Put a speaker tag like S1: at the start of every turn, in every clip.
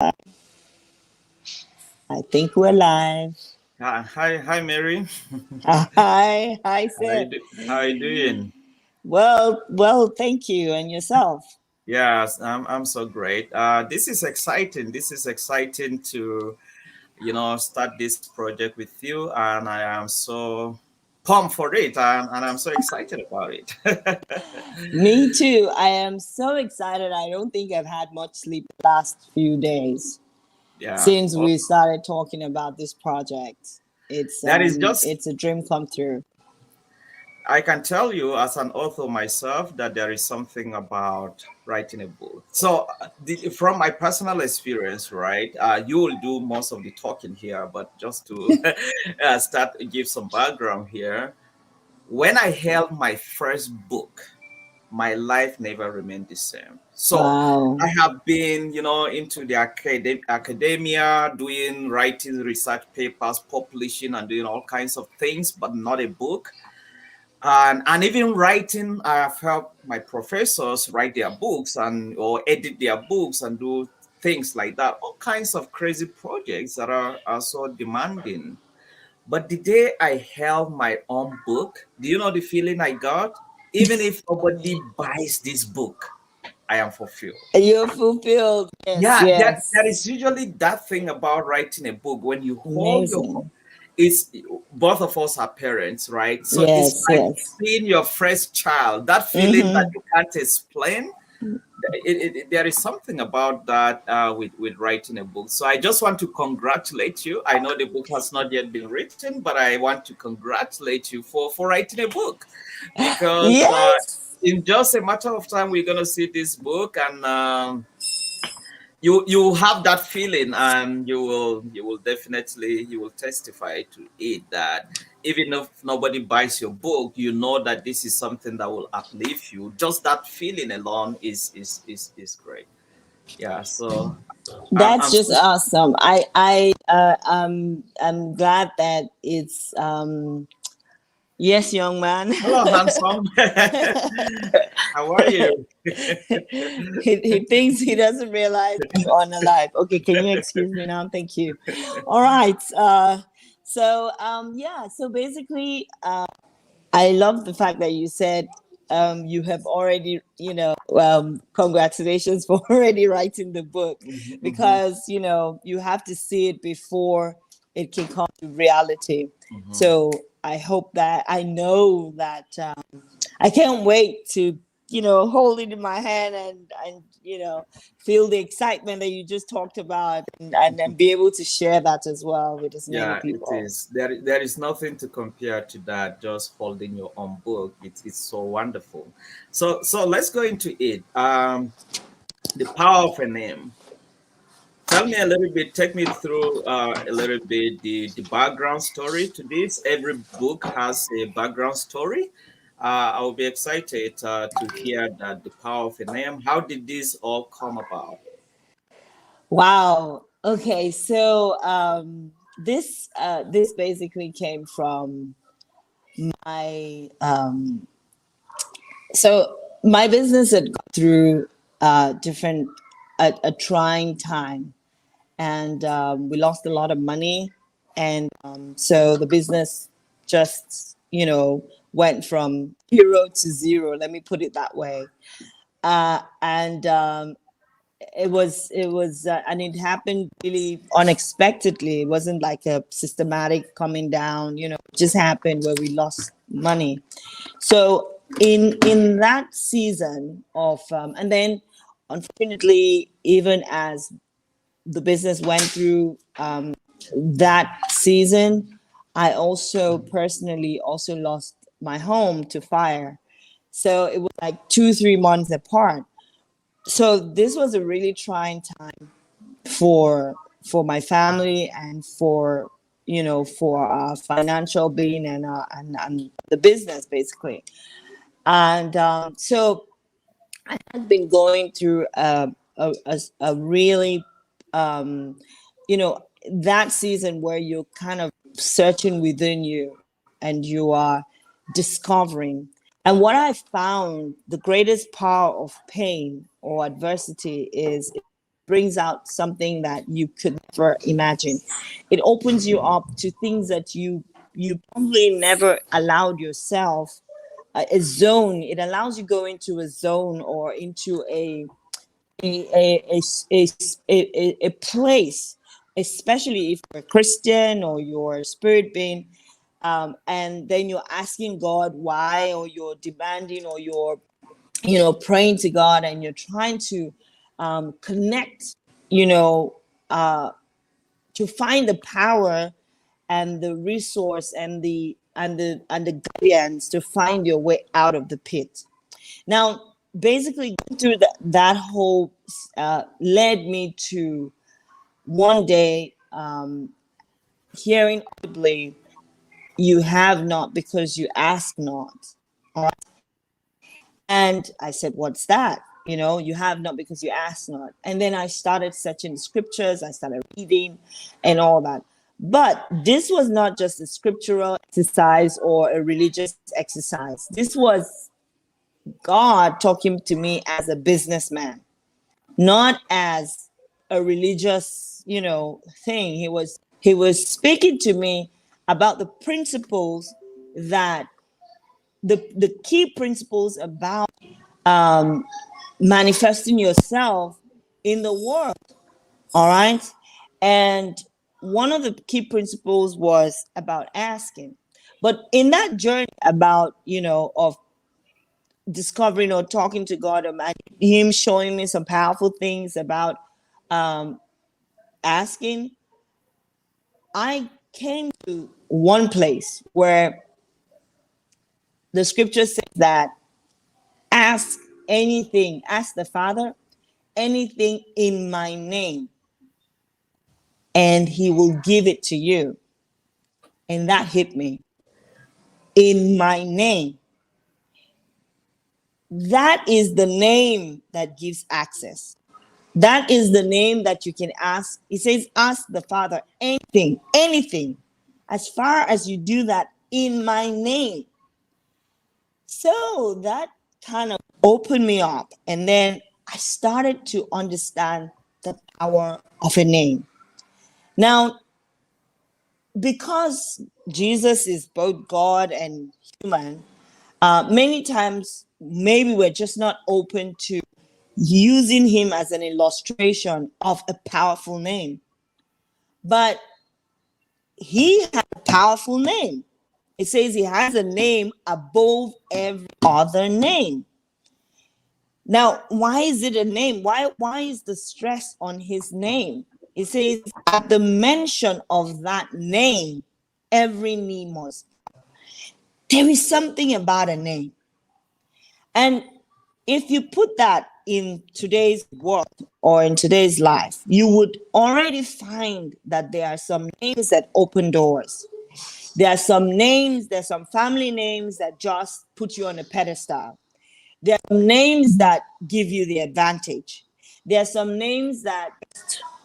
S1: I think we're live.
S2: Hi, Mary.
S1: Hi, Seth.
S2: How you doing?
S1: Well, thank you. And yourself?
S2: Yes, I'm so great. This is exciting. This is exciting to start this project with you, and I am so pumped for it, and I'm so excited about it.
S1: Me too. I am so excited. I don't think I've had much sleep the last few days
S2: Yeah.
S1: since
S2: Well,
S1: we started talking about this project. It's
S2: that is
S1: um
S2: just
S1: it's a dream come true.
S2: I can tell you as an author myself that there is something about writing a book. So, from my personal experience, right, you will do most of the talking here, but just to give some background here. When I held my first book, my life never remained the same. So,
S1: Wow.
S2: I have been, into the academia, doing writing research papers, publishing, and doing all kinds of things, but not a book. And even writing, I have helped my professors write their books and or edit their books and do things like that. All kinds of crazy projects that are so demanding. But the day I held my own book, do you know the feeling I got? Even if nobody buys this book, I am fulfilled.
S1: You're fulfilled. Yes,
S2: Yeah, that
S1: yes.
S2: is usually that thing about writing a book. When you hold your
S1: Amazing.
S2: it's both of us are parents, right? So it's
S1: Yes,
S2: like
S1: yes.
S2: seeing your first child, that feeling that
S1: Mm-hmm.
S2: you can't explain. There is something about that with writing a book. So I just want to congratulate you. I know the book has not yet been written, but I want to congratulate you for writing a book because
S1: Yes.
S2: in just a matter of time, we're going to see this book and you have that feeling and you will definitely you will testify to it that even if nobody buys your book, you know that this is something that will uplift you. Just that feeling alone is great. Yeah, so I'm
S1: That's just
S2: so
S1: awesome. I'm glad that it's yes, young man.
S2: hello, handsome. How are you?
S1: He thinks he doesn't realize I'm on a live. Okay, can you excuse me now? Thank you. All right. Yeah. So basically, I love the fact that you said you have already, congratulations for already writing the book
S2: Mhm, mhm,
S1: because, you have to see it before it can come to reality.
S2: mhm.
S1: So I know that I can't wait to, hold it in my hand and, feel the excitement that you just talked about and be able to share that as well with as many
S2: Yeah, it
S1: people.
S2: is. There is nothing to compare to that. Just holding your own book, it's so wonderful. So let's go into it. The power of a name. Tell me a little bit. Take me through a little bit the background story to this. Every book has a background story. I will be excited to hear that the power of a name. How did this all come about?
S1: Wow. Okay. So this basically came from my my business had gone through different a trying time, and we lost a lot of money, and so the business just went from hero to zero. Let me put it that way. And and it happened really unexpectedly. It wasn't like a systematic coming down, it just happened where we lost money. So in that season of and then unfortunately, even as the business went through that season, I also personally also lost my home to fire. So it was like 2 3 months apart. So this was a really trying time for my family and for our financial being and the business basically. And so I had been going through a really you know that season where you're kind of searching within you and you are discovering. And what I found, the greatest power of pain or adversity is brings out something that you could never imagine. It opens you up to things that you probably never allowed yourself. A zone. It allows you go into a zone or into a a place, especially if you're a Christian or you're a spirit being, and then you're asking God why, or you're demanding, or you're praying to God, and you're trying to connect, to find the power and the resource and the guidance to find your way out of the pit. Now, basically, going through that whole led me to one day hearing audibly, "You have not because you ask not." All right? And I said, "What's that? You have not because you ask not." And then I started searching the scriptures, I started reading and all that. But this was not just a scriptural exercise or a religious exercise. This was God talking to me as a businessman, not as a religious, thing. He was speaking to me about the principles that the key principles about manifesting yourself in the world. All right. And one of the key principles was about asking. But in that journey about, of discovering or talking to God, and him showing me some powerful things about asking, I came to one place where the scripture says that ask anything, ask the Father anything in my name, and he will give it to you. And that hit me. In my name. That is the name that gives access. That is the name that you can ask. He says, ask the Father anything, anything. As far as you do that in my name. So that kind of opened me up. And then I started to understand the power of a name. Now, because Jesus is both God and human, many times maybe we're just not open to using him as an illustration of a powerful name. But he has a powerful name. It says he has a name above every other name. Now, why is it a name? Why is the stress on his name? It says at the mention of that name, every knee must. There is something about a name. And if you put that in today's world or in today's life, you would already find that there are some names that open doors. There are some names, there's some family names that just put you on a pedestal. There are some names that give you the advantage. There are some names that,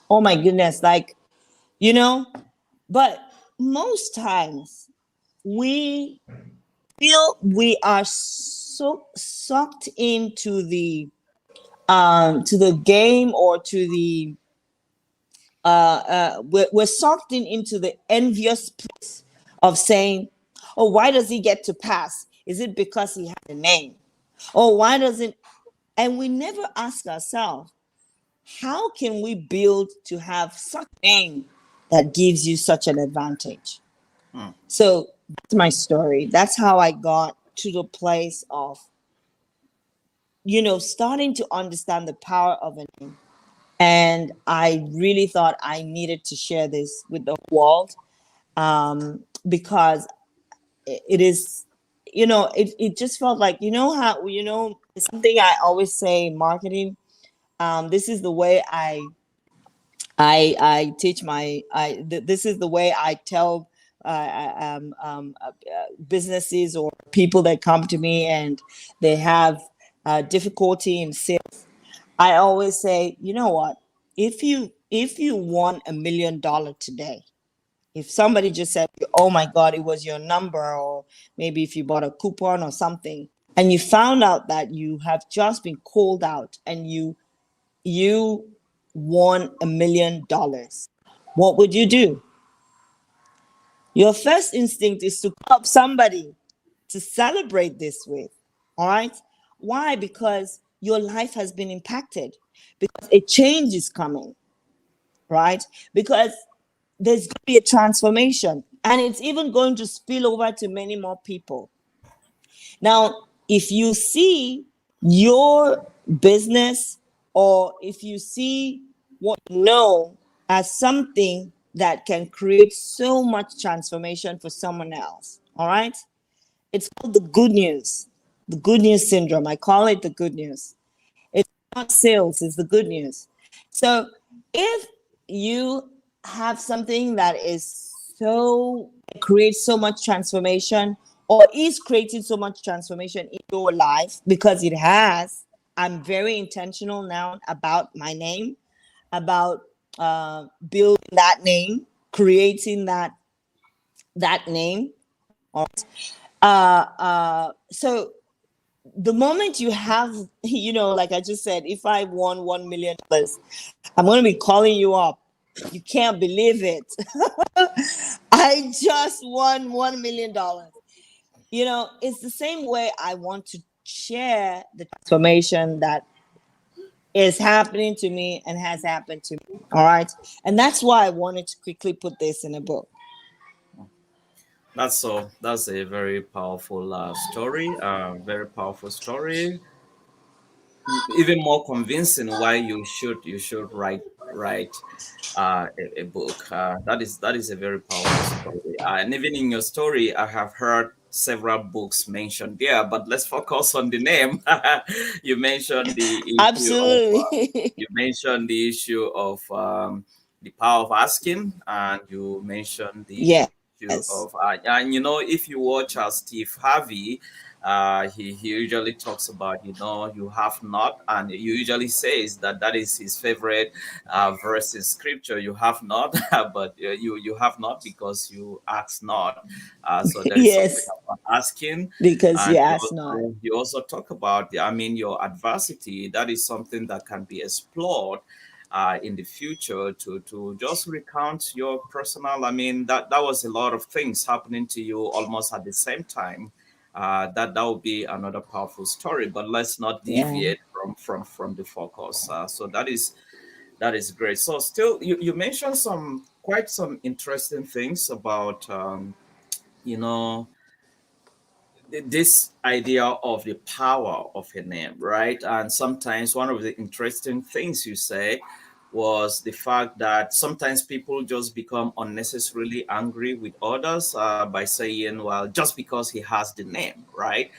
S1: oh my goodness, but most times we feel we are so sucked into the game, or to the we're sucked into the envious place of saying, oh, why does he get to pass? Is it because he had a name? Oh, why doesn't? And we never ask ourselves, how can we build to have such a name that gives you such an advantage? So that's my story. That's how I got to the place of, starting to understand the power of a name. And I really thought I needed to share this with the world, because it is, it just felt like, how, it's something I always say, marketing. This is the way I teach this is the way I tell businesses or people that come to me and they have difficulty in sales. I always say, you know what? If you won $1 million today, if somebody just said, oh my God, it was your number, or maybe if you bought a coupon or something, and you found out that you have just been called out, and you won $1 million, what would you do? Your first instinct is to call up somebody to celebrate this with. All right. Why? Because your life has been impacted, because a change is coming, right? Because there's going to be a transformation, and it's even going to spill over to many more people. Now, if you see your business, or if you see what you know as something that can create so much transformation for someone else, all right? It's called the good news syndrome. I call it the good news. It's not sales, it's the good news. So if you have something that is so, creates so much transformation, or is creating so much transformation in your life, because it has, I'm very intentional now about my name, about building that name, creating that name. So the moment you have, like I just said, if I won $1 million, I'm going to be calling you up. You can't believe it. I just won $1 million. It's the same way I want to share the transformation that is happening to me and has happened to me. All right. And that's why I wanted to quickly put this in a book.
S2: That's a very powerful story. Very powerful story. Even more convincing why you should write a book. That is a very powerful story. And even in your story, I have heard several books mentioned there. But let's focus on the name. You mentioned the issue of
S1: Absolutely.
S2: you mentioned the issue of the power of asking, and you mentioned the issue
S1: Yes.
S2: of and if you watch Steve Harvey, he usually talks about you have not, and he usually says that is his favorite verse in scripture. You have not, but you have not because you ask not. So there is something
S1: Yes.
S2: about asking.
S1: Because you
S2: And
S1: asked not.
S2: you also talk about your adversity. That is something that can be explored in the future, to just recount your personal. That was a lot of things happening to you almost at the same time. That would be another powerful story, but let's not
S1: Yeah.
S2: deviate from the focus. So that is great. So still, you mentioned quite some interesting things about you know this idea of the power of a name, right? And sometimes one of the interesting things you say was the fact that sometimes people just become unnecessarily angry with others by saying, well, just because he has the name, right?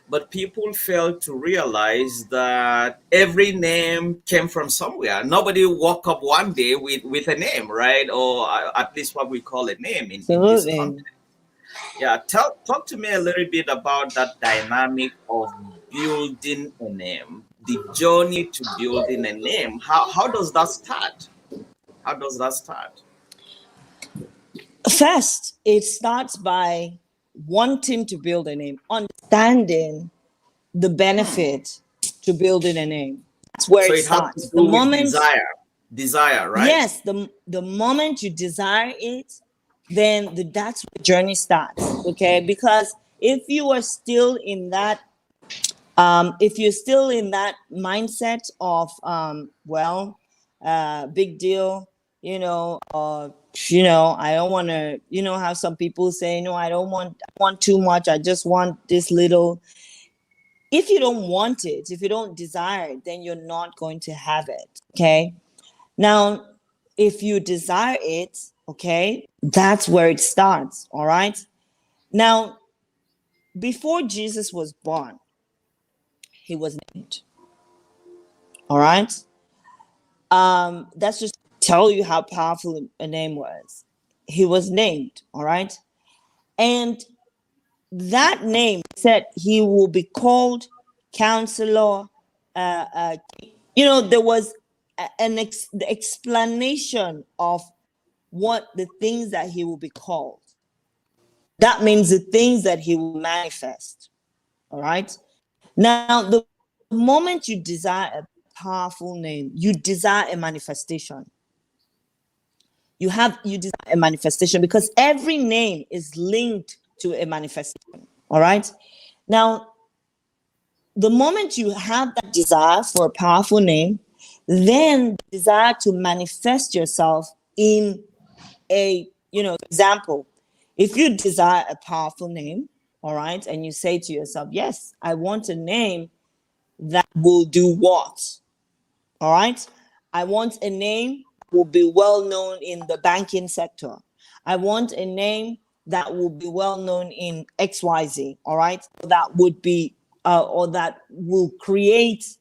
S2: But people fail to realize that every name came from somewhere. Nobody woke up one day with a name, right? Or at least what we call a name in this
S1: Absolutely.
S2: context. Yeah, talk to me a little bit about that dynamic of building a name, the journey to building a name. How does that start? How does that start?
S1: First, it starts by wanting to build a name, understanding the benefit to building a name. That's where
S2: So
S1: it
S2: it has to
S1: starts. The
S2: do with
S1: moment,
S2: desire, right?
S1: yes, the moment you desire it, then that's where the journey starts. Okay, because if you're still in that mindset of big deal, I don't want to, how some people say, no, I want too much, I just want this little. If you don't want it, if you don't desire it, then you're not going to have it. Okay. Now, if you desire it, okay, that's where it starts. All right. Now, before Jesus was born, he was named. All right. That's just tell you how powerful a name was. He was named. All right. And that name said he will be called Counselor. There was the explanation of what the things that he will be called. That means the things that he will manifest. All right. Now, the moment you desire powerful name, you desire a manifestation. You desire a manifestation because every name is linked to a manifestation. All right. Now, the moment you have that desire for a powerful name, then desire to manifest yourself in a, example. If you desire a powerful name, all right, and you say to yourself, yes, I want a name that will do what? All right. I want a name that will be well known in the banking sector. I want a name that will be well known in XYZ. All right. That would be, or that will create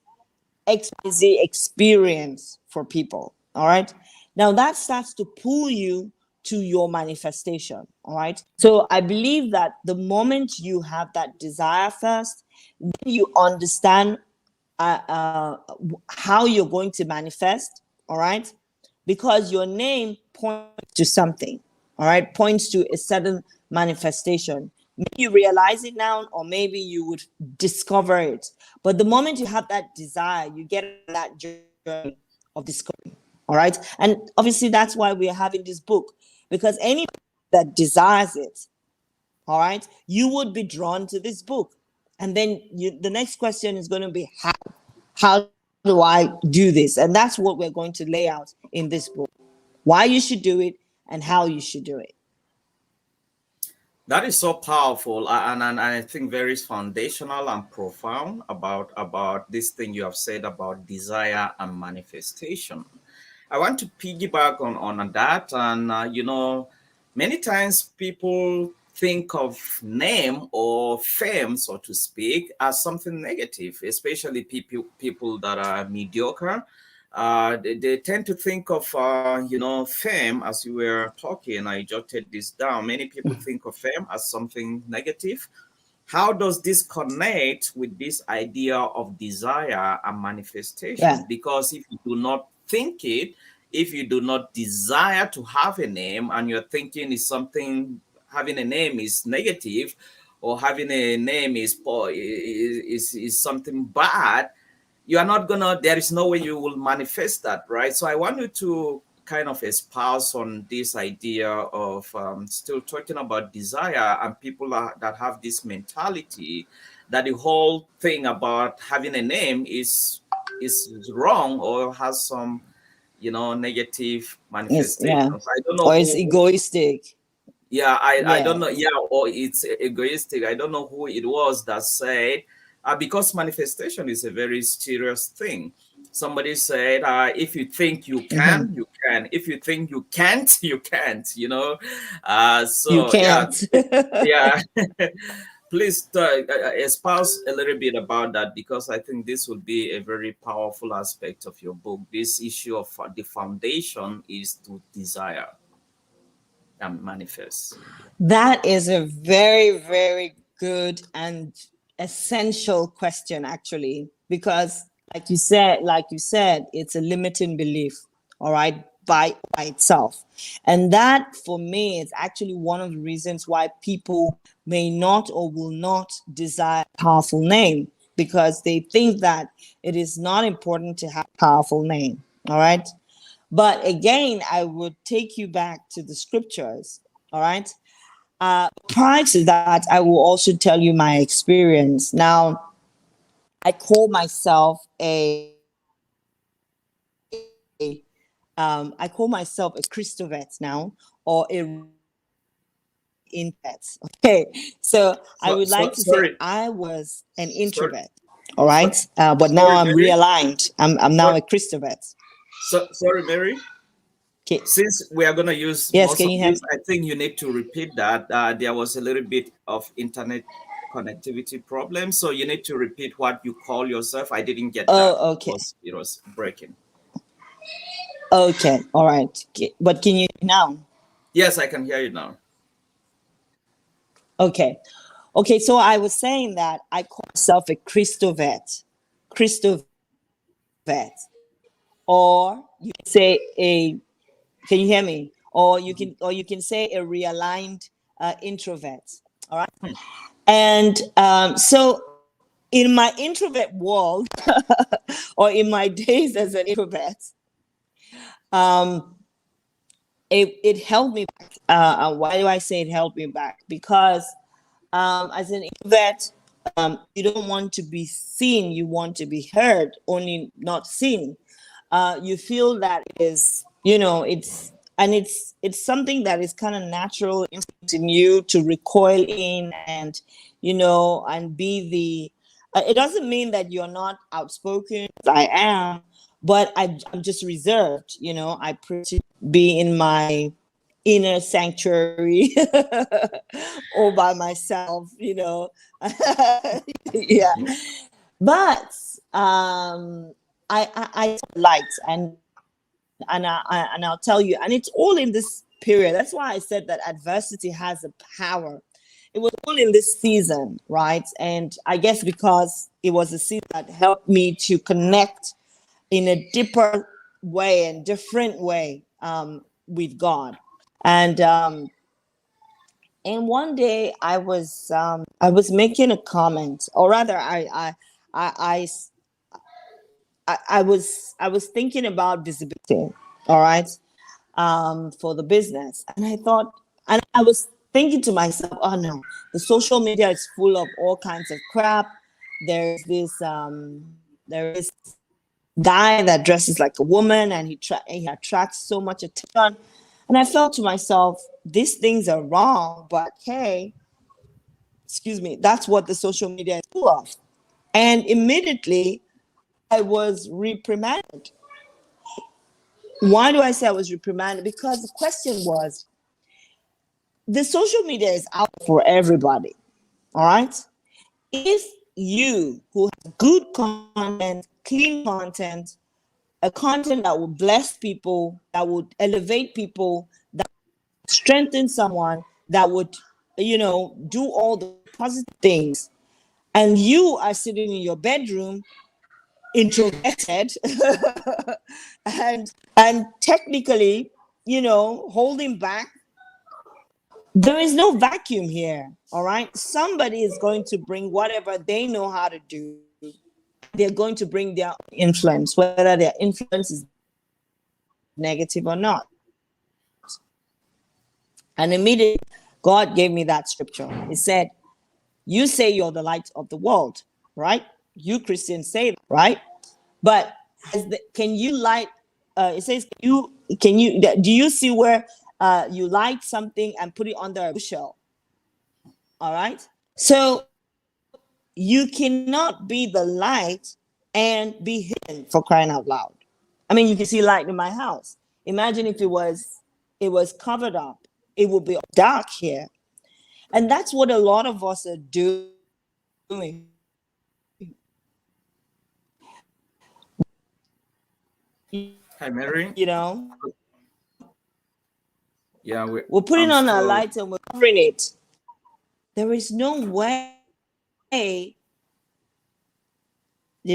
S1: XYZ experience for people. All right. Now that starts to pull you to your manifestation. All right. So I believe that the moment you have that desire first, then you understand how you're going to manifest. All right. Because your name points to something. All right. Points to a certain manifestation. Maybe you realize it now, or maybe you would discover it. But the moment you have that desire, you get on that journey of discovery. All right. And obviously, that's why we're having this book, because anybody that desires it, all right, you would be drawn to this book. And then the next question is going to be, how do I do this? And that's what we're going to lay out in this book. Why you should do it and how you should do it.
S2: That is so powerful, and I think very foundational and profound about this thing you have said about desire and manifestation. I want to piggyback on that, and many times people think of name or fame, so to speak, as something negative, especially people that are mediocre. They tend to think of fame. As you were talking, I jotted this down. Many people think of fame as something negative. How does this connect with this idea of desire and manifestation?
S1: Yeah.
S2: Because if you do not think it, if you do not desire to have a name, and you're thinking is something, having a name is negative, or having a name is something bad, you are not gonna, there is no way you will manifest that, right? So I want you to kind of espouse on this idea of still talking about desire, and people that have this mentality that the whole thing about having a name is wrong or has some negative manifestations. I don't know
S1: or it's egoistic.
S2: Yeah, I don't know. Yeah, or it's egoistic. I don't know who it was that said, because manifestation is a very serious thing. Somebody said, if you think you can, you can. If you think you can't, you can't. So
S1: you can't.
S2: yeah. Please espouse a little bit about that, because I think this will be a very powerful aspect of your book. This issue of the foundation is to desire and manifest.
S1: That is a very, very good and essential question, actually, because like you said, it's a limiting belief, all right, by itself. And that, for me, is actually one of the reasons why people may not or will not desire a powerful name, because they think that it is not important to have a powerful name, all right? But again, I would take you back to the scriptures, all right? Prior to that, I will also tell you my experience. Now, I call myself a Christovet now, or a introvert. Okay, so I would like to say I was an introvert. All right, but now I'm
S2: Mary?
S1: Realigned. I'm now a Christovet.
S2: So sorry, Mary.
S1: Okay.
S2: Since we are going to use
S1: most of this,
S2: I think you need to repeat that. There was a little bit of internet connectivity problem, so you need to repeat what you call yourself. I didn't get that.
S1: Okay.
S2: It was breaking.
S1: Okay, all right. But can you hear now?
S2: Yes, I can hear you now.
S1: Okay. So I was saying that I call myself a Christovet, or you can say a. Can you hear me? Or you can say a realigned introvert. All right. And so in my introvert world, or in my days as an introvert, um, it held me back. Why do I say it held me back? Because as an introvert, you don't want to be seen, you want to be heard, only not seen. You feel that is, it's something that is kind of natural in you to recoil in, and be it doesn't mean that you're not outspoken. I am, but I'm just reserved. I prefer to be in my inner sanctuary all by myself. Yeah. But I light, and I'll tell you, and it's all in this period. That's why I said that adversity has a power. It was all in this season, right? And I guess because it was a season that helped me to connect in a deeper way and different way, with God. And one day I was making a comment, or rather, I I was thinking about visibility, all right, for the business, and I was thinking to myself, oh no, the social media is full of all kinds of crap. There is guy that dresses like a woman, and he attracts so much attention. And I felt to myself, these things are wrong, but hey, excuse me, that's what the social media is full of. And immediately I was reprimanded. Why do I say I was reprimanded? Because the question was, the social media is out for everybody. All right. If you who have good content, clean content, a content that would bless people, that would elevate people, that would strengthen someone, that would, do all the positive things, and you are sitting in your bedroom introverted and technically, holding back, there is no vacuum here. All right, somebody is going to bring whatever they know how to do. They're going to bring their influence, whether their influence is negative or not. And immediately God gave me that scripture. He said, you say you're the light of the world, right? You Christians say that, right? But can you light? It says, do you see where you light something and put it under a bushel? All right. So you cannot be the light and be hidden, for crying out loud. I mean, you can see light in my house. Imagine if it was covered up, it would be dark here. And that's what a lot of us are doing.
S2: Hi, Mary.
S1: You know,
S2: Yeah,
S1: we're putting
S2: I'm
S1: on our
S2: still.
S1: light and we're covering it. There is no way. Did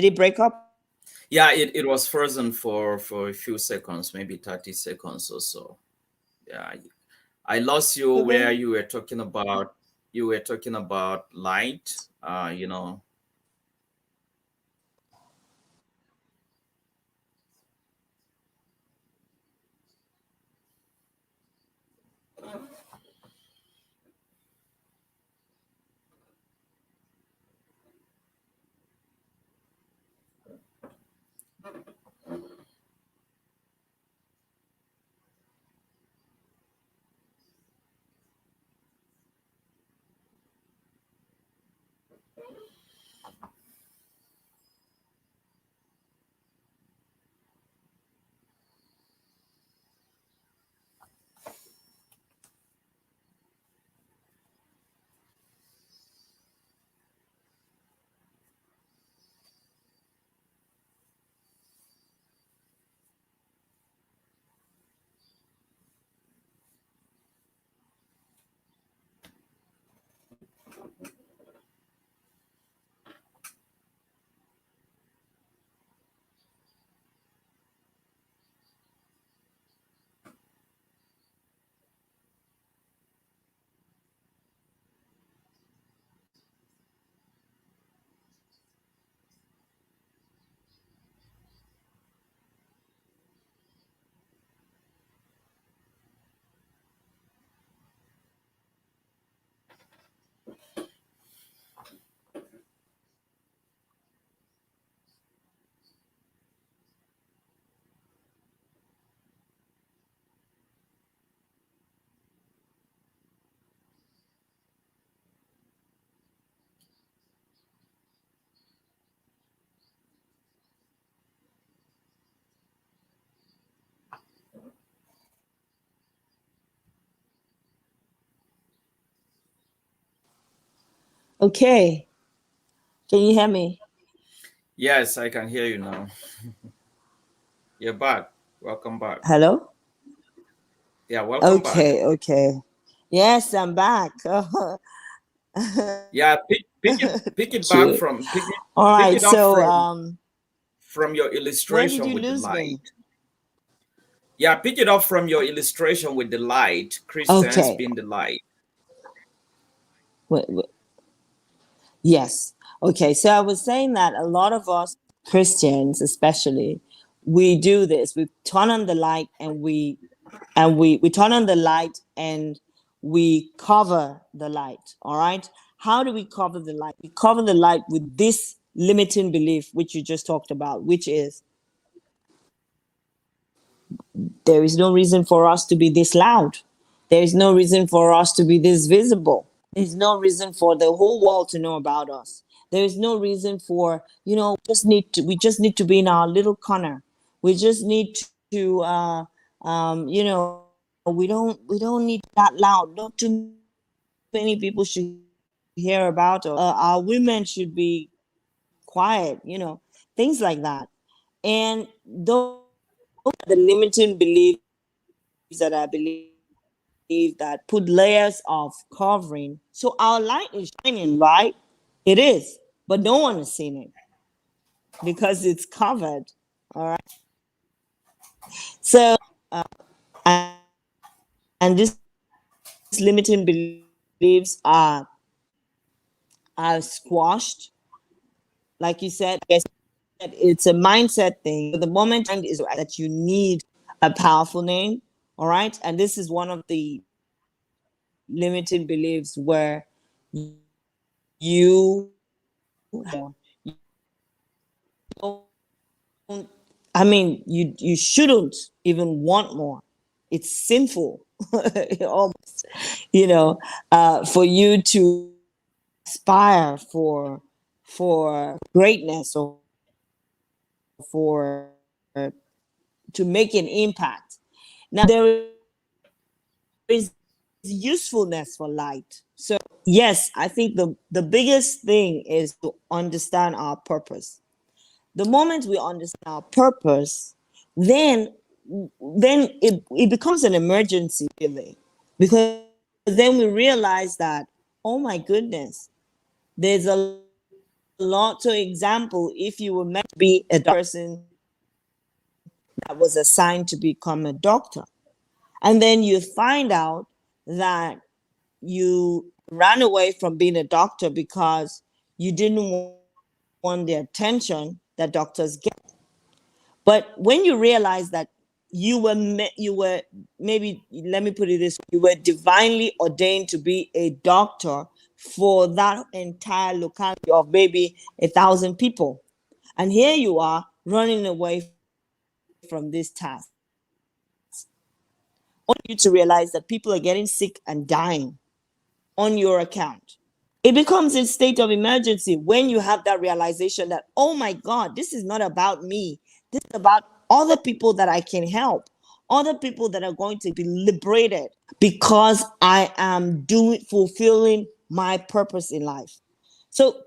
S1: it break up?
S2: Yeah, it was frozen for a few seconds, maybe 30 seconds or so. Yeah, I lost you where
S1: Okay.
S2: you were talking about light.
S1: Okay. Can you hear me?
S2: Yes, I can hear you now. You're back. Welcome back.
S1: Hello?
S2: Yeah, welcome back.
S1: Okay, okay. Yes, I'm back.
S2: Yeah, pick it back
S1: True.
S2: from
S1: All
S2: pick
S1: right.
S2: it up
S1: So,
S2: from your
S1: where did
S2: illustration
S1: you
S2: with the
S1: lose me?
S2: light. Yeah, pick it up from your illustration with the light. Christians
S1: Okay.
S2: being the light.
S1: Wait, wait. Yes. Okay. So I was saying that a lot of us Christians, especially, we do this. We turn on the light and we turn on the light and we cover the light. All right. How do we cover the light? We cover the light with this limiting belief, which you just talked about, which is there is no reason for us to be this loud. There is no reason for us to be this visible. There's no reason for the whole world to know about us. There is no reason for, we just need to be in our little corner. We just need to, we don't need that loud. Not too many people should hear about us. Our women should be quiet, things like that. And those are the limiting beliefs that I believe that put layers of covering. So our light is shining, right? It is, but no one has seen it because it's covered. All right. So, and, and this limiting beliefs are squashed, like you said. I guess it's a mindset thing. The moment is that you need a powerful name. All right. And this is one of the limiting beliefs where you I mean, you shouldn't even want more. It's sinful, almost, for you to aspire for greatness or for to make an impact. Now there is usefulness for light. So yes, I think the biggest thing is to understand our purpose. The moment we understand our purpose, then it becomes an emergency, really, because then we realize that, oh my goodness, there's a lot. So example, if you were meant to be a person that was assigned to become a doctor, and then you find out that you ran away from being a doctor because you didn't want the attention that doctors get. But when you realize that you were, maybe, let me put it this way, you were divinely ordained to be a doctor for that entire locality of maybe 1,000 people, and here you are running away from this task, only you to realize that people are getting sick and dying on your account. It becomes a state of emergency when you have that realization that, oh my God, this is not about me. This is about other people that I can help, other people that are going to be liberated because I am fulfilling my purpose in life. So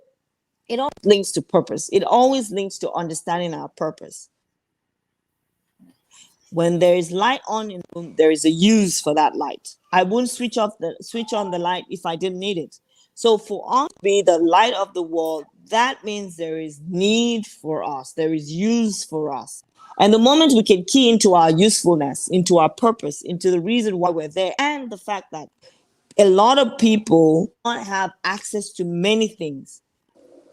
S1: it all links to purpose. It always links to understanding our purpose. When there is light on in the room, there is a use for that light. I wouldn't switch on the light if I didn't need it. So for us to be the light of the world, that means there is need for us, there is use for us. And the moment we can key into our usefulness, into our purpose, into the reason why we're there, and the fact that a lot of people don't have access to many things,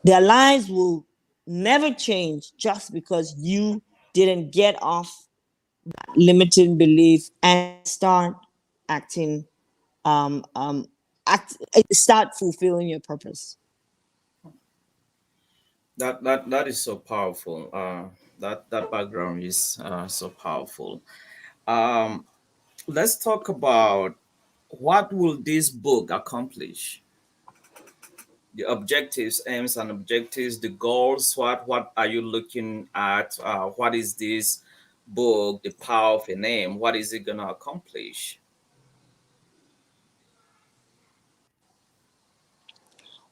S1: their lives will never change just because you didn't get off limiting belief and acting um um start fulfilling your purpose.
S2: That is so powerful. That background is so powerful. Um, let's talk about what will this book accomplish? The objectives, aims, and objectives, the goals. What are you looking at? What is this book? The power of a name. What is it gonna accomplish?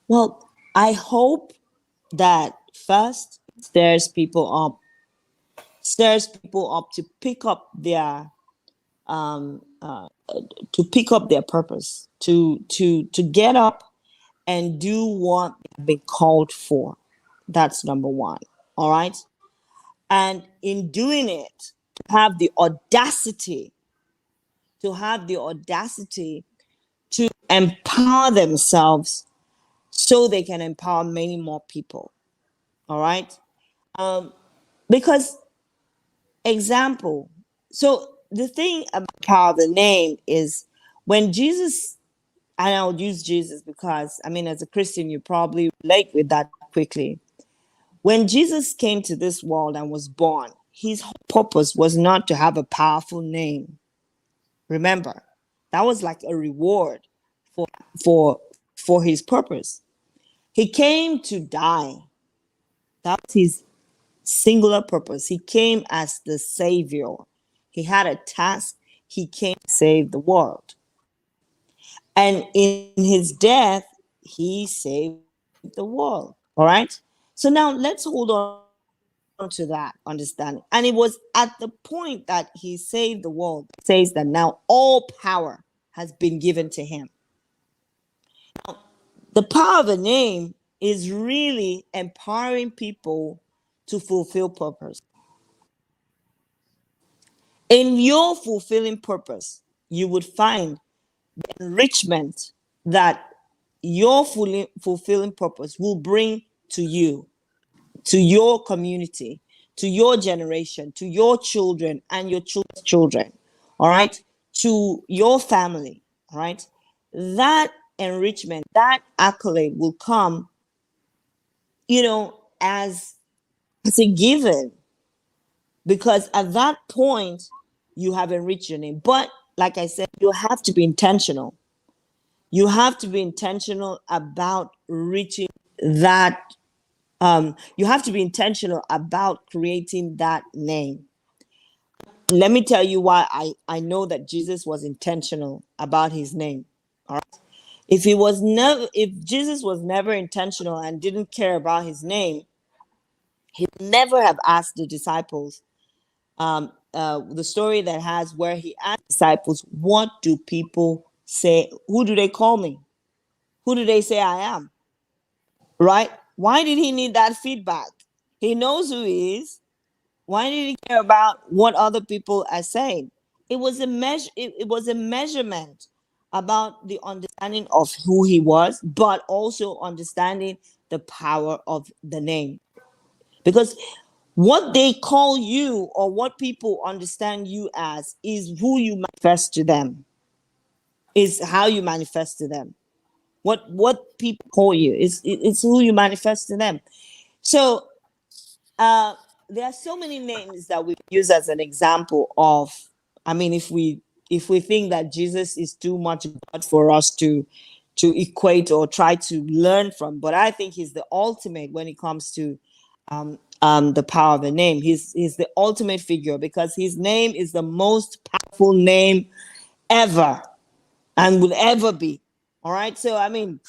S1: Well, I hope that first stirs people up to pick up their um, uh, purpose, to get up and do what they've been called for. That's number one. All right. And in doing it, have the audacity to empower themselves so they can empower many more people. All right. Because example, so the thing about power of the name is when Jesus, and I'll use Jesus because I mean, as a Christian, you probably relate with that quickly. When Jesus came to this world and was born, his whole purpose was not to have a powerful name. Remember, that was like a reward for for for his purpose. He came to die. That was his singular purpose. He came as the savior. He had a task. He came to save the world. And in his death, he saved the world. All right. So now let's hold on to that understanding. And it was at the point that he saved the world, it says that now all power has been given to him. Now, the power of a name is really empowering people to fulfill purpose. In your fulfilling purpose, you would find the enrichment that your fulfilling purpose will bring to you, to your community, to your generation, to your children and your children's children, all right, to your family, all right. That enrichment, that accolade will come, as a given, because at that point you have enriched your name. But like I said, you have to be intentional. You have to be intentional about reaching that. You have to be intentional about creating that name. Let me tell you why I know that Jesus was intentional about his name. All right. If Jesus was never intentional and didn't care about his name, he never have asked the disciples. The story that has where he asked disciples, "What do people say? Who do they call me? Who do they say I am?" Right? Why did he need that feedback? He knows who he is. Why did he care about what other people are saying? It was a measure. It was a measurement about the understanding of who he was, but also understanding the power of the name. Because what they call you or what people understand you as is who you manifest to them, is how you manifest to them. What people call you is it's who you manifest to them. So there are so many names that we use as an example of. I mean, if we think that Jesus is too much God for us to equate or try to learn from, but I think he's the ultimate when it comes to the power of the name. He's the ultimate figure because his name is the most powerful name ever and will ever be. All right. So I mean,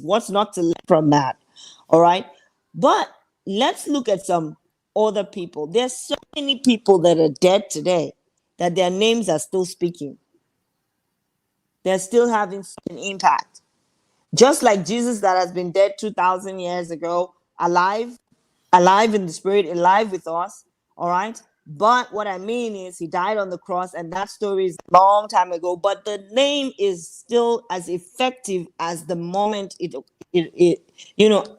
S1: what's not to learn from that? All right. But let's look at some other people. There's so many people that are dead today that their names are still speaking. They're still having such an impact. Just like Jesus that has been dead 2,000 years ago, alive in the spirit, alive with us. All right. But what I mean is he died on the cross, and that story is a long time ago. But the name is still as effective as the moment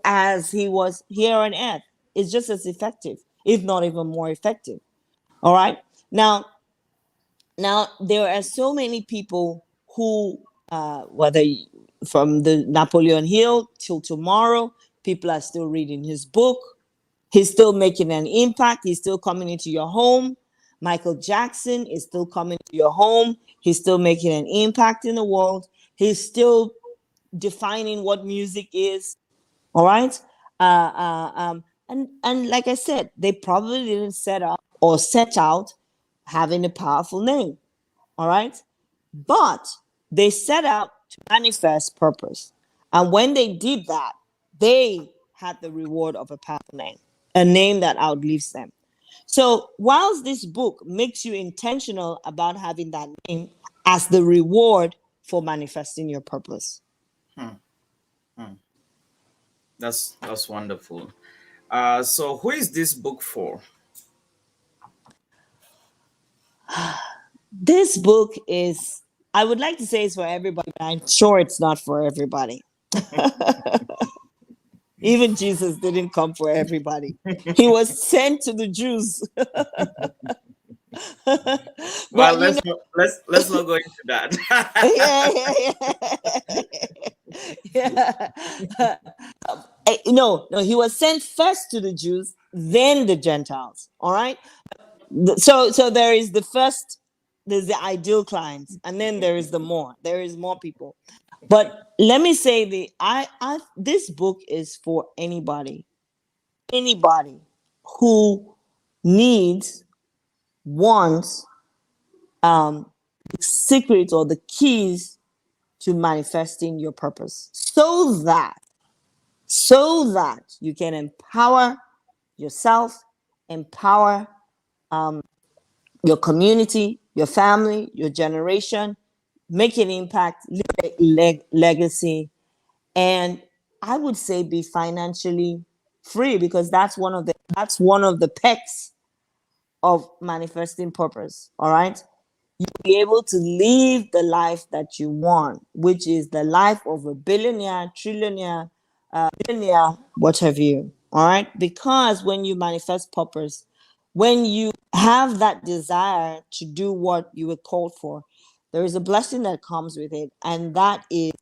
S1: as he was here on earth. It's just as effective, if not even more effective. All right. Now there are so many people who, whether from the Napoleon Hill till tomorrow, people are still reading his book. He's still making an impact. He's still coming into your home. Michael Jackson is still coming to your home. He's still making an impact in the world. He's still defining what music is. All right. And like I said, they probably didn't set out having a powerful name. All right. But they set out to manifest purpose. And when they did that, they had the reward of a powerful name, a name that outlives them. So, whilst this book makes you intentional about having that name as the reward for manifesting your purpose.
S2: That's wonderful. So, who is this book for?
S1: This book is, I would like to say it's for everybody, but I'm sure it's not for everybody. Even Jesus didn't come for everybody. He was sent to the Jews.
S2: Well, let's not go into that.
S1: Yeah. No, he was sent first to the Jews, then the Gentiles. All right. So there is the first, there's the ideal clients, and then there is there is more people. But let me say this book is for anybody who needs, wants, the secrets or the keys to manifesting your purpose, so that you can empower yourself, empower your community, your family, your generation, make an impact, leave a legacy, and I would say be financially free, because that's one of the pecs of manifesting purpose. All right, you'll be able to live the life that you want, which is the life of a billionaire, trillionaire, billionaire, what have you. All right, because when you manifest purpose, when you have that desire to do what you were called for, there is a blessing that comes with it, and that is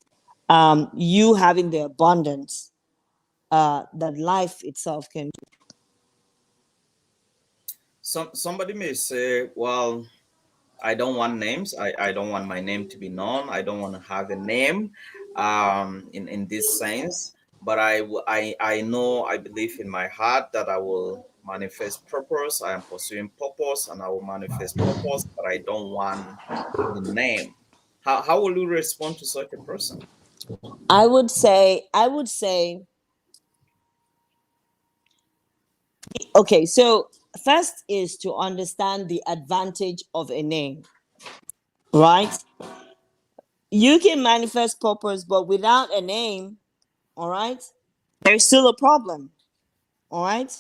S1: you having the abundance that life itself can do.
S2: Somebody may say, well, I don't want names. I don't want my name to be known. I don't want to have a name in this sense. But I know, I believe in my heart that I will manifest purpose. I am pursuing purpose and I will manifest purpose, but I don't want the name. How will you respond to such a person?
S1: I would say, okay, so first is to understand the advantage of a name, right? You can manifest purpose, but without a name, all right, there's still a problem, all right?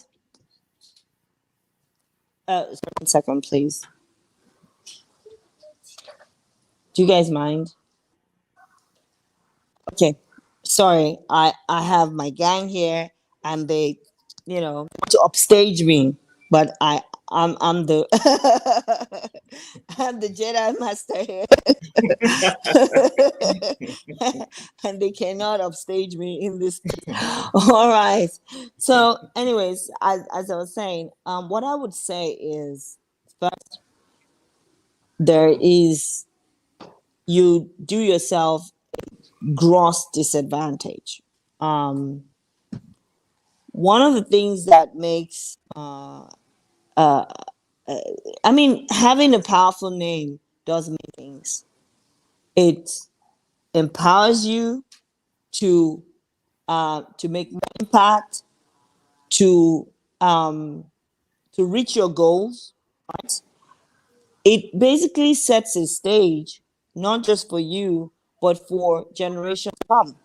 S1: Sorry, 1 second, please. Do you guys mind? Okay, sorry, I have my gang here, and they, want to upstage me, but I'm the I'm the Jedi Master here. And they cannot upstage me in this. All right. So, anyways, as I was saying, what I would say is, first, you do yourself gross disadvantage. One of the things that makes having a powerful name does many things. It empowers you to make more impact, to reach your goals, right? It basically sets a stage, not just for you, but for generations to come.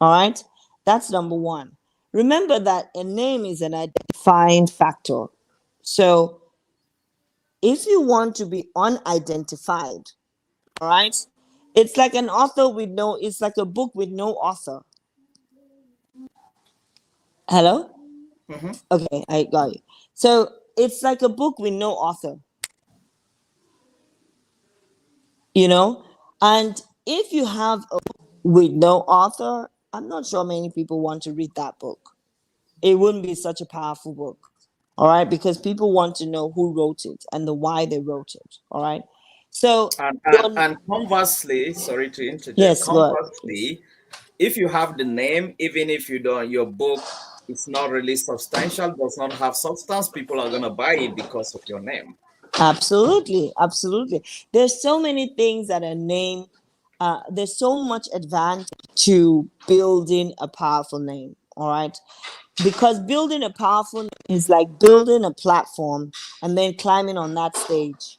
S1: All right, that's number one. Remember that a name is an identifying factor. So if you want to be unidentified, all right, it's like it's like a book with no author. Hello?
S2: Mm-hmm.
S1: Okay, I got you. So it's like a book with no author, and if you have a book with no author, I'm not sure many people want to read that book. It wouldn't be such a powerful book. All right, because people want to know who wrote it and the why they wrote it. All right, so
S2: And conversely, sorry to interject.
S1: Yes,
S2: conversely, if you have the name, even if you don't, your book is not really substantial, does not have substance, people are gonna buy it because of your name.
S1: Absolutely. There's so many things that a name. There's so much advantage to building a powerful name. All right. Because building a powerful name is like building a platform and then climbing on that stage.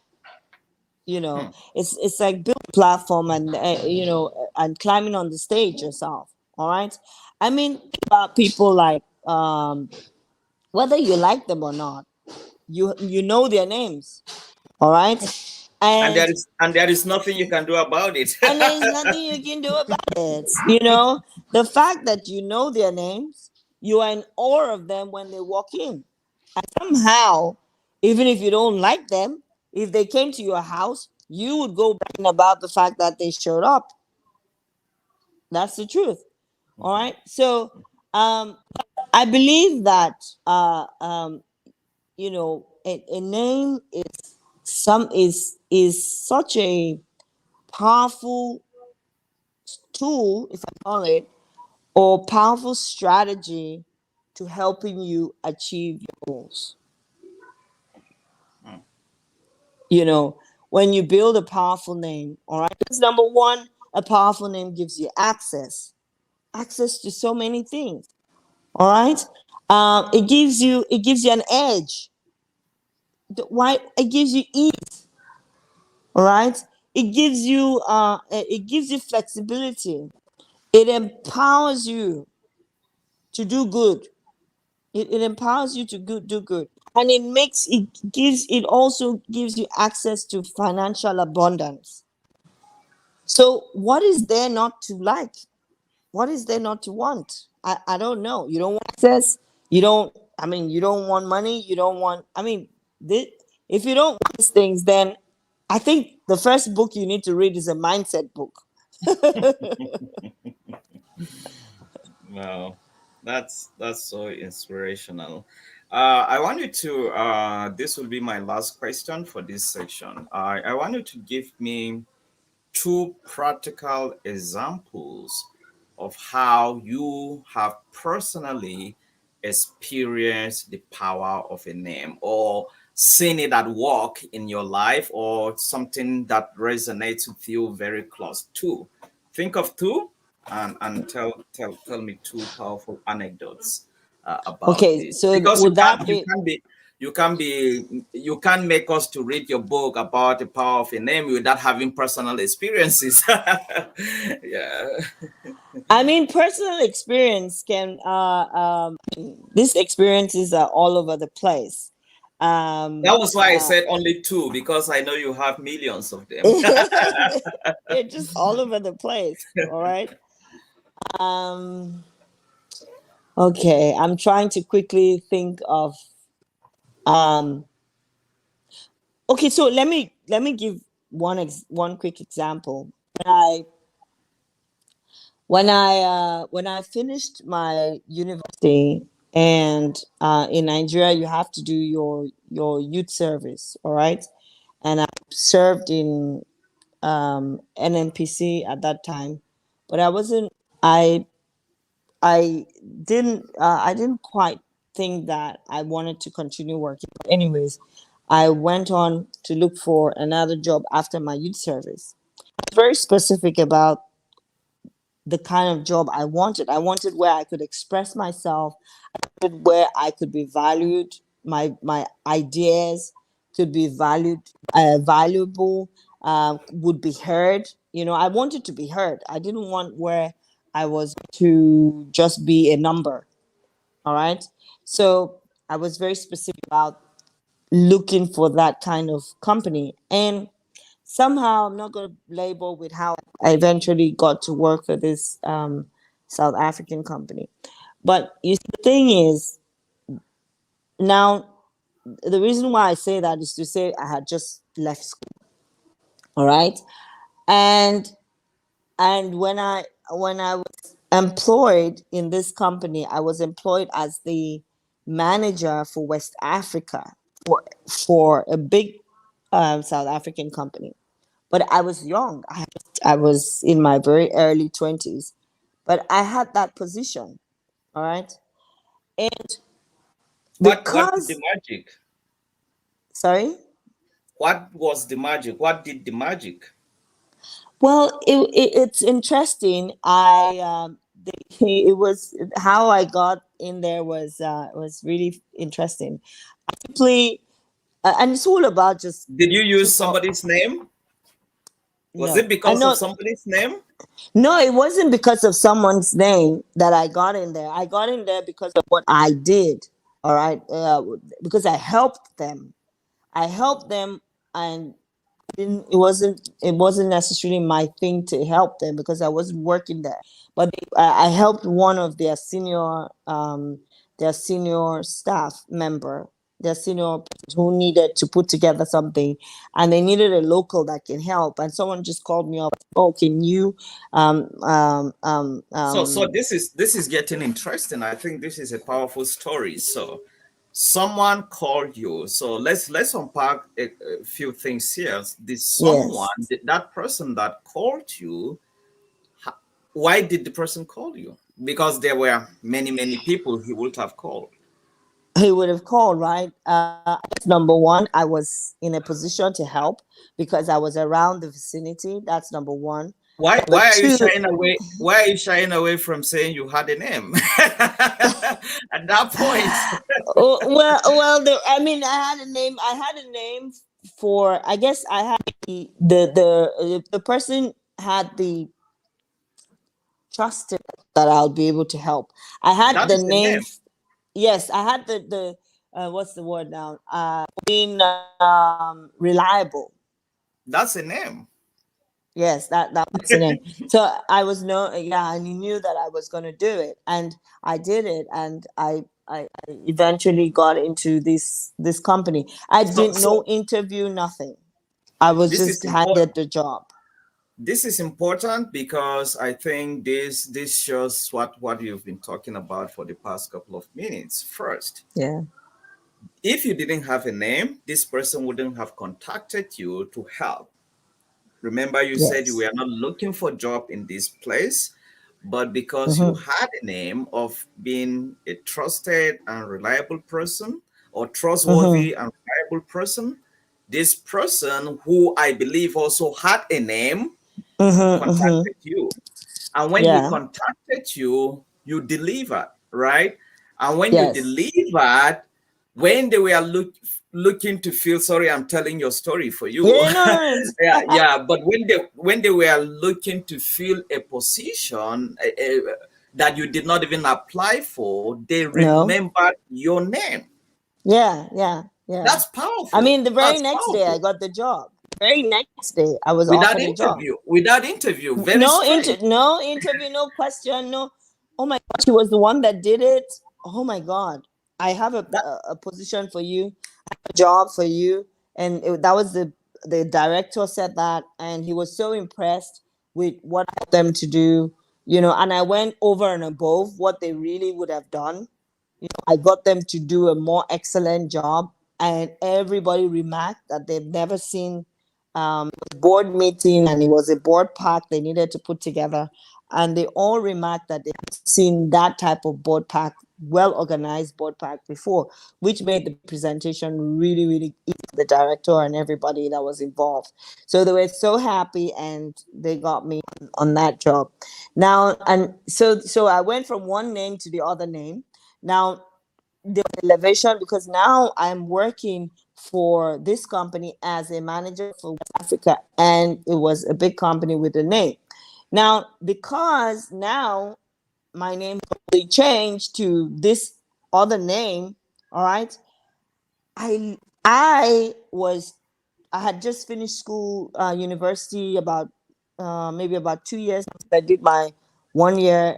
S1: You know, it's like build a platform and and climbing on the stage yourself. All right. I mean, think about people like whether you like them or not, you know their names. All right.
S2: And
S1: And
S2: there is nothing you can do about it.
S1: and there's nothing you can do about it. You know, the fact that you know their names, you are in awe of them when they walk in. And somehow, even if you don't like them, if they came to your house, you would go bragging about the fact that they showed up. That's the truth. All right. So I believe that a name is such a powerful tool, if I call it, or powerful strategy to helping you achieve your goals. You know, when you build a powerful name, all right, because number one, a powerful name gives you access to so many things. All right. It gives you an edge. Why? It gives you ease. All right. It gives you flexibility. It empowers you to do good. It empowers you to do good. And it also gives you access to financial abundance. So what is there not to like? What is there not to want? I don't know. You don't want access. You don't want money. You don't want, if you don't want these things, then I think the first book you need to read is a mindset book.
S2: Wow, that's so inspirational. I want you to. This will be my last question for this section. I want you to give me two practical examples of how you have personally experienced the power of a name, or seen it at work in your life, or something that resonates with you very close to. Think of two, and tell me two powerful anecdotes about
S1: Okay,
S2: this,
S1: so
S2: because
S1: would that be
S2: you can't make us to read your book about the power of a name without having personal experiences. Yeah.
S1: personal experience can these experiences are all over the place.
S2: That was why I
S1: Uh,
S2: said only two, because I know you have millions of them.
S1: they're just all over the place. All right. Um, okay, I'm trying to quickly think of. Um, okay, so let me give one quick example. When I finished my university, and in Nigeria you have to do your youth service, all right, and I served in NNPC at that time, but I wasn't. I I didn't quite think that I wanted to continue working. But anyways, I went on to look for another job after my youth service. I was very specific about the kind of job I wanted. I wanted where I could express myself, where I could be valued, my ideas could be valuable, would be heard. I wanted to be heard. I didn't want where I was to just be a number. All right. So I was very specific about looking for that kind of company. And somehow, I'm not going to label with how I eventually got to work for this South African company. But the thing is, now, the reason why I say that is to say I had just left school. All right. And when I was employed in this company, I was employed as the manager for West Africa for a big South African company. But I was young. I was in my very early 20s, but I had that position. All right. And
S2: What did the
S1: because,
S2: magic?
S1: sorry,
S2: What was the magic? What did the magic?
S1: Well, it's interesting. It was how I got in there was really interesting. I simply and it's all about
S2: Did you use
S1: just
S2: somebody's name? Was it
S1: no. I
S2: because of
S1: know
S2: somebody's name?
S1: no, it wasn't because of someone's name that I got in there. I got in there because of what I did. All right, because I helped them. I helped them, and it wasn't necessarily my thing to help them because I wasn't working there. But I helped one of their senior staff member, their senior who needed to put together something, and they needed a local that can help. And someone just called me up. Oh, can you? Um, um, um,
S2: So
S1: um,
S2: this is getting interesting. I think this is a powerful story. So someone called you. So let's unpack a few things here.
S1: yes.
S2: That person that called you, why did the person call you? Because there were many people he would have called.
S1: He would have called, right? That's number one. I was in a position to help because I was around the vicinity. That's number one.
S2: Why
S1: Number
S2: why are you
S1: two,
S2: shying away? Why are you shying away from saying you had a name? At that point,
S1: I mean, I had a name. I had a name for. I guess I had the person had the trusted that I'll be able to help. I had
S2: that
S1: the
S2: is the
S1: name.
S2: name.
S1: Yes, I had the what's the word now? Being reliable.
S2: That's a name.
S1: Yes, that was the name. So I was no, yeah, and he knew that I was going to do it, and I did it, and I eventually got into this company. I
S2: So
S1: did no
S2: so
S1: interview, nothing. I was
S2: this is
S1: just
S2: important.
S1: handed the job.
S2: This is important because I think this shows what you've been talking about for the past couple of minutes. First,
S1: Yeah.
S2: if you didn't have a name, this person wouldn't have contacted you to help. Remember, you said you
S1: Yes.
S2: were not looking for a job in this place, but because you
S1: Mm-hmm.
S2: had a name of being a trusted and reliable person or
S1: Mm-hmm.
S2: trustworthy and reliable person, this person who I believe also had a name
S1: Mm-hmm. Mm-hmm.
S2: contacted you. And when he
S1: Yeah.
S2: contacted you, you delivered, right? And when you
S1: Yes.
S2: delivered, when they were looking to feel sorry, I'm telling your story for you.
S1: Yeah. No. No.
S2: Yeah. But when they were looking to fill a position that you did not even apply for, they
S1: No.
S2: remembered your name.
S1: Yeah. Yeah. Yeah.
S2: That's
S1: I
S2: powerful.
S1: mean, the very
S2: That's
S1: next day I
S2: powerful.
S1: got the job. The very next day I was offered a job.
S2: Without interview, very strange.
S1: No interview, no question, no. Oh my god, she was the one that did it. Oh my god, I have
S2: That
S1: a position for you, a job for you, and that was the director said that, and he was so impressed with what I helped them to do, and I went over and above what they really would have done. I got them to do a more excellent job, and everybody remarked that they've never seen board meeting, and it was a board pack they needed to put together, and they all remarked that they had seen that type of board pack, well organized board pack before, which made the presentation really really easy for the director and everybody that was involved. So they were so happy, and they got me on that job. Now, and so I went from one name to the other name. Now the elevation, because now I'm working for this company as a manager for West Africa, and it was a big company with a name. Now, because now my name totally changed to this other name, all right. I was I had just finished school, university, about maybe about 2 years. I did my 1 year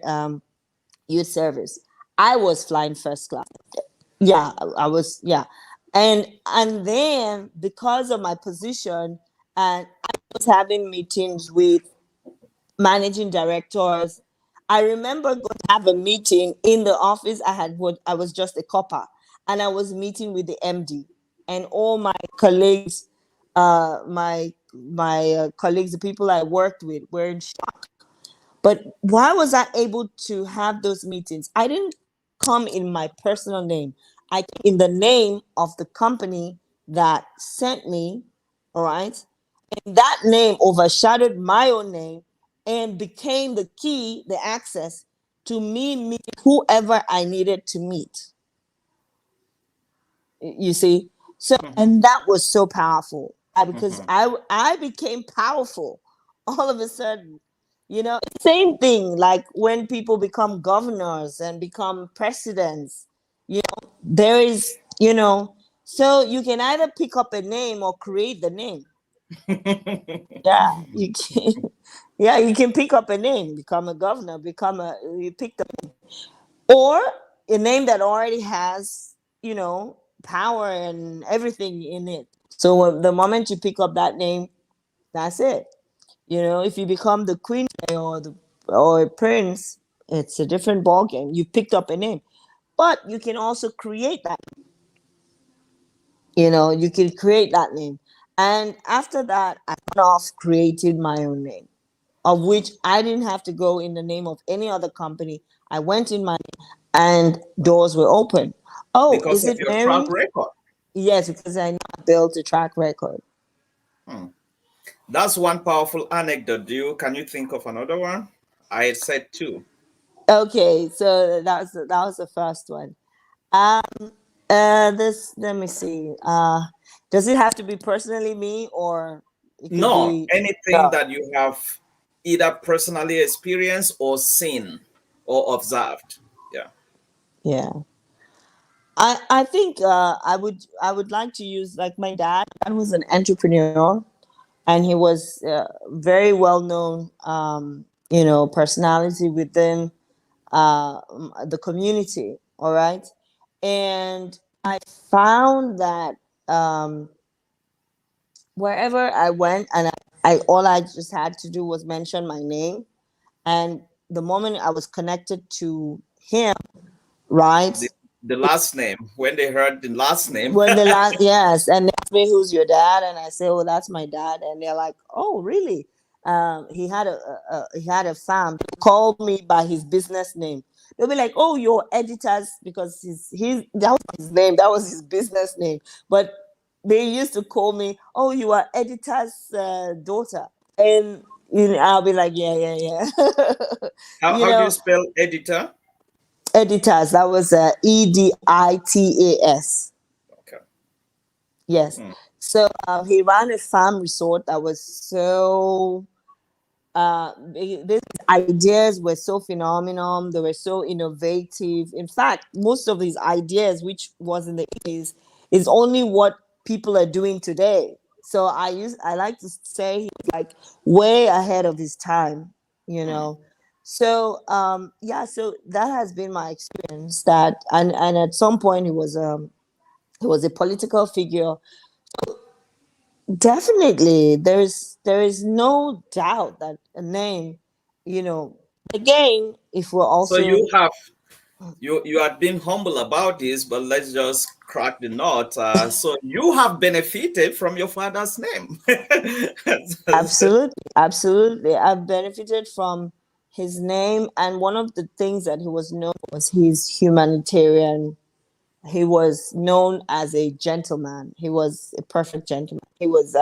S1: youth service. I was flying first class. Yeah, I was, yeah. And then because of my position, and I was having meetings with managing directors. I remember going to have a meeting in the office. I was just a copper, and I was meeting with the MD, and all my colleagues, my colleagues, the people I worked with, were in shock. But why was I able to have those meetings? I didn't come in my personal name. I came in the name of the company that sent me, all right? And that name overshadowed my own name and became the key, the access to me meeting whoever I needed to meet. You see? So, and that was so powerful because I became powerful all of a sudden. You know, same thing like when people become governors and become presidents, you know, there is, you know, so you can either pick up a name or create the name. Yeah, you can. Yeah, you can pick up a name, become a governor, you pick the or a name that already has, you know, power and everything in it. So the moment you pick up that name, that's it. You know, if you become the queen or a prince, it's a different ball game. You picked up a name, but you can also create that. You know, you can create that name, and after that, I went off created my own name, of which I didn't have to go in the name of any other company. I went in my and doors were open. Oh,
S2: Because
S1: is
S2: of
S1: it
S2: your track
S1: Mary?
S2: record.
S1: Yes, because I now built a track record.
S2: That's one powerful anecdote. Can you think of another one? I said two.
S1: Okay, so that was the first one. This let me see. Does it have to be personally me or it could
S2: No,
S1: be
S2: anything
S1: no?
S2: that you have either personally experienced or seen or observed. Yeah.
S1: Yeah. I think I would like to use like my dad. Dad was an entrepreneur, and he was very well known, you know, personality within the community. All right, and I found that wherever I went, and I all I just had to do was mention my name, and the moment I was connected to him, right?
S2: The, the last name, when they heard the last name.
S1: When the last yes, and they ask me who's your dad, and I say, oh, that's my dad, and they're like, oh, really? He had a farm. They called me by his business name. They'll be like, oh, your editors, because he's that was his name, that was his business name. But they used to call me, oh, you are editor's daughter, and you know, I'll be like, yeah, yeah, yeah. You
S2: How do you
S1: know,
S2: spell editor?
S1: editors. That was Editas.
S2: Okay.
S1: Yes. So he ran a farm resort that was so these ideas were so phenomenal. They were so innovative. In fact, most of these ideas, which was in the 80s, is only what people are doing today. So I like to say he's like way ahead of his time, you know. So yeah, so that has been my experience. That and at some point he was a political figure. Definitely, there is no doubt that a name, you know, again, if we're
S2: So
S1: also
S2: you are being humble about this, but let's just crack the nut. So you have benefited from your father's name.
S1: absolutely, I've benefited from his name, and one of the things that he was known was his humanitarian. He was known as a gentleman. He was a perfect gentleman. He was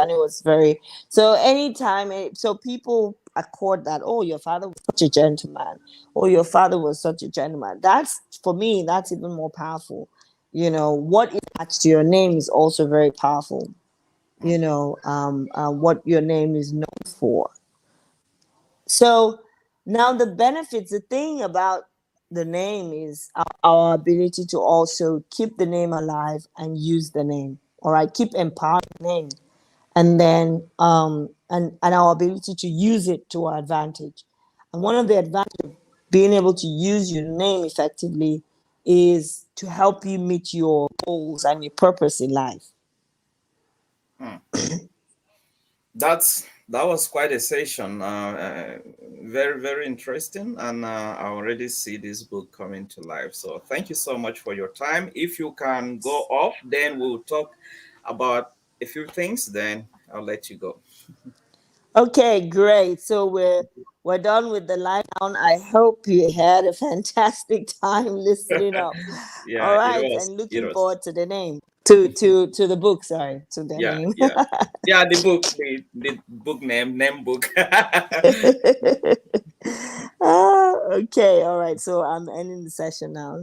S1: very so anytime so people accord that, oh, your father was such a gentleman, or your father was such a gentleman. That's for me, that's even more powerful. You know, what is attached to your name is also very powerful. You know, what your name is known for. So now the benefits, the thing about the name is our ability to also keep the name alive and use the name. All right, keep empowering the name, and then and our ability to use it to our advantage. And one of the advantages of being able to use your name effectively is to help you meet your goals and your purpose in life.
S2: That was quite a session. Very, very interesting, and I already see this book coming to life. So thank you so much for your time. If you can go off, then we'll talk about a few things. Then I'll let you go.
S1: Okay, great. So we're done with the line down. I hope you had a fantastic time listening up. All
S2: Yeah, it
S1: right,
S2: was.
S1: and
S2: It
S1: looking
S2: was.
S1: forward to the name. to the book. Sorry, to the
S2: Yeah,
S1: name.
S2: yeah, yeah. The book name book.
S1: Ah, okay, all right. So I'm ending the session now.